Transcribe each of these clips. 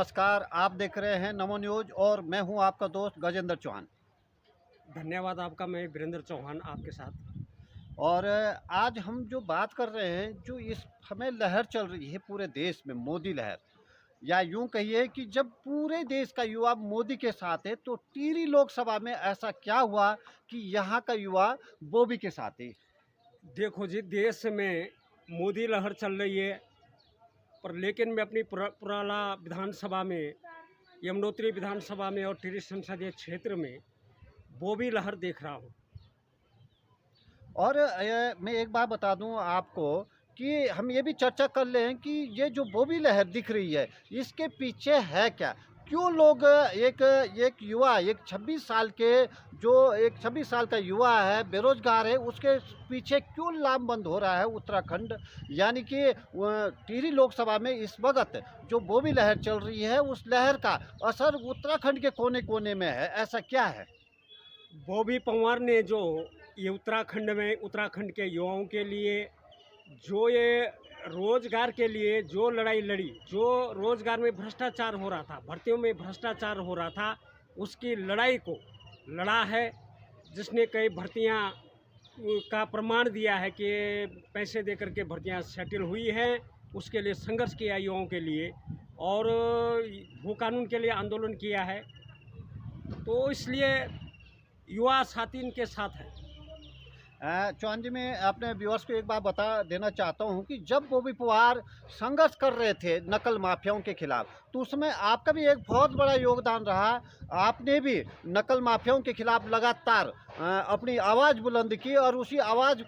नमस्कार, आप देख रहे हैं नमो न्यूज और मैं हूं आपका दोस्त गजेंद्र चौहान। धन्यवाद आपका। मैं वीरेंद्र चौहान आपके साथ। और आज हम जो बात कर रहे हैं, जो इस समय लहर चल रही है पूरे देश में, मोदी लहर, या यूं कहिए कि जब पूरे देश का युवा मोदी के साथ है, तो टिहरी लोकसभा में ऐसा क्या हुआ कि यहाँ का युवा बोबी के साथ है। देखो जी, देश में मोदी लहर चल रही है, पर लेकिन मैं अपनी पुराला विधानसभा में, यमुनोत्री विधानसभा में और टिहरी संसदीय क्षेत्र में बॉबी लहर देख रहा हूँ। और मैं एक बात बता दूं आपको कि हम ये भी चर्चा कर लें कि ये जो बोबी लहर दिख रही है, इसके पीछे है क्या। क्यों लोग एक एक युवा, एक 26 साल के, जो एक 26 साल का युवा है, बेरोजगार है, उसके पीछे क्यों लामबंद हो रहा है उत्तराखंड। यानी कि टिहरी लोकसभा में इस वक्त जो बोबी लहर चल रही है, उस लहर का असर उत्तराखंड के कोने कोने में है, ऐसा क्या है। बॉबी पंवार ने जो ये उत्तराखंड के युवाओं के लिए जो ये रोजगार के लिए जो लड़ाई लड़ी, जो रोजगार में भ्रष्टाचार हो रहा था, भर्तियों में भ्रष्टाचार हो रहा था, उसकी लड़ाई को लड़ा है। जिसने कई भर्तियां का प्रमाण दिया है कि पैसे देकर के भर्तियां सेटल हुई हैं, उसके लिए संघर्ष किया युवाओं के लिए, और भू कानून के लिए आंदोलन किया है। तो इसलिए युवा साथी इनके साथ है। चौहान जी, मैं अपने व्यूअर्स को एक बात बता देना चाहता हूं कि जब बॉबी पवार संघर्ष कर रहे थे नकल माफियाओं के खिलाफ, तो उसमें आपका भी एक बहुत बड़ा योगदान रहा। आपने भी नकल माफियाओं के खिलाफ लगातार अपनी आवाज़ बुलंद की, और उसी आवाज़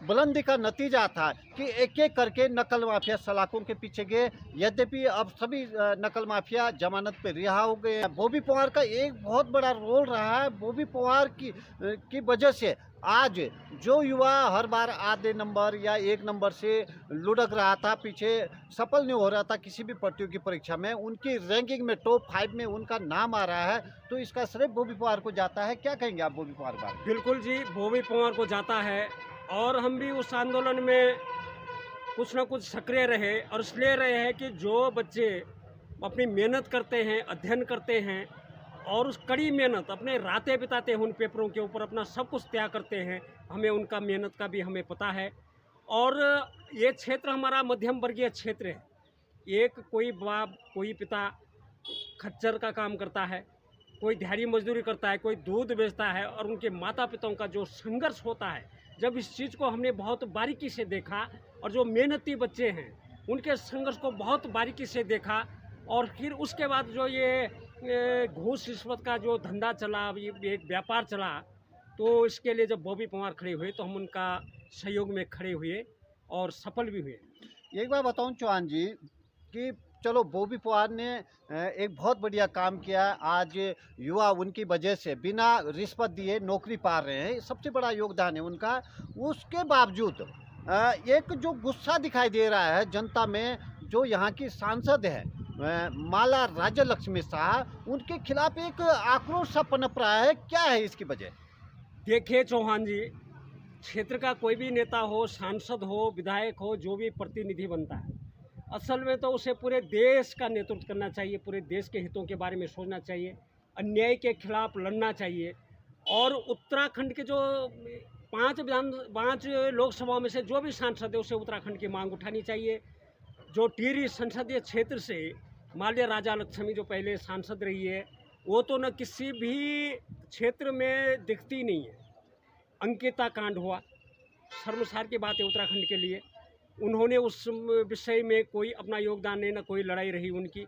बुलंदी का नतीजा था कि एक एक करके नकल माफिया सलाखों के पीछे गए। यद्यपि अब सभी नकल माफिया जमानत पर रिहा हो गए। बॉबी पवार का एक बहुत बड़ा रोल रहा है। बॉबी पवार की वजह से आज जो युवा हर बार आधे नंबर या एक नंबर से लुढ़क रहा था, पीछे सफल नहीं हो रहा था किसी भी प्रतियोगी परीक्षा में, उनकी रैंकिंग में टॉप 5 में उनका नाम आ रहा है, तो इसका श्रेय बॉबी पवार को जाता है। क्या कहेंगे आप बॉबी पवार बारे में। बिल्कुल जी, बॉबी पंवार को जाता है, और हम भी उस आंदोलन में कुछ ना कुछ सक्रिय रहे, और इसलिए रहे हैं कि जो बच्चे अपनी मेहनत करते हैं, अध्ययन करते हैं, और उस कड़ी मेहनत अपने रातें बिताते हैं उन पेपरों के ऊपर, अपना सब कुछ त्याग करते हैं, हमें उनका मेहनत का भी हमें पता है। और ये क्षेत्र हमारा मध्यम वर्गीय क्षेत्र है। एक कोई बाप, कोई पिता खच्चर का काम करता है, कोई दिहाड़ी मजदूरी करता है, कोई दूध बेचता है, और उनके माता पिताओं का जो संघर्ष होता है, जब इस चीज़ को हमने बहुत बारीकी से देखा, और जो मेहनती बच्चे हैं उनके संघर्ष को बहुत बारीकी से देखा, और फिर उसके बाद जो ये घूस रिश्वत का जो धंधा चला, ये एक व्यापार चला, तो इसके लिए जब बॉबी पंवार खड़े हुए तो हम उनका सहयोग में खड़े हुए और सफल भी हुए। एक बार बताऊं चौहान जी कि चलो, बॉबी पवार ने एक बहुत बढ़िया काम किया। आज युवा उनकी वजह से बिना रिश्वत दिए नौकरी पा रहे हैं, सबसे बड़ा योगदान है उनका। उसके बावजूद एक जो गुस्सा दिखाई दे रहा है जनता में, जो यहाँ की सांसद है माला राज्य लक्ष्मी शाह, उनके खिलाफ एक आक्रोश सा पनप रहा है। क्या है इसकी वजह। देखिए चौहान जी, क्षेत्र का कोई भी नेता हो, सांसद हो, विधायक हो, जो भी प्रतिनिधि बनता है, असल में तो उसे पूरे देश का नेतृत्व करना चाहिए, पूरे देश के हितों के बारे में सोचना चाहिए, अन्याय के खिलाफ लड़ना चाहिए। और उत्तराखंड के जो 5 लोकसभा में से जो भी सांसद है, उसे उत्तराखंड की मांग उठानी चाहिए। जो टिहरी संसदीय क्षेत्र से माल्य राजा लक्ष्मी जो पहले सांसद रही है, वो तो न किसी भी क्षेत्र में दिखती नहीं है। अंकिता कांड हुआ, शर्मसार की बात है उत्तराखंड के लिए। उन्होंने उस विषय में कोई अपना योगदान नहीं, न कोई लड़ाई रही उनकी।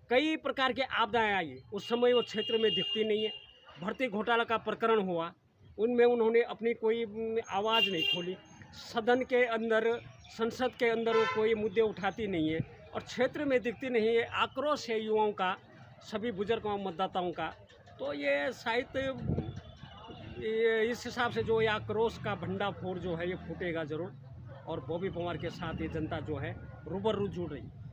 कई प्रकार के आपदाएं आई, उस समय वो क्षेत्र में दिखती नहीं है। भर्ती घोटाला का प्रकरण हुआ, उनमें उन्होंने अपनी कोई आवाज़ नहीं खोली। सदन के अंदर, संसद के अंदर वो कोई मुद्दे उठाती नहीं है, और क्षेत्र में दिखती नहीं है। आक्रोश है युवाओं का, सभी बुजुर्गों मतदाताओं का। तो ये शायद इस हिसाब से जो ये आक्रोश का भंडाफोड़ जो है, ये फूटेगा ज़रूर, और बॉबी पंवार के साथ ये जनता जो है रूबरू जुड़ रही है।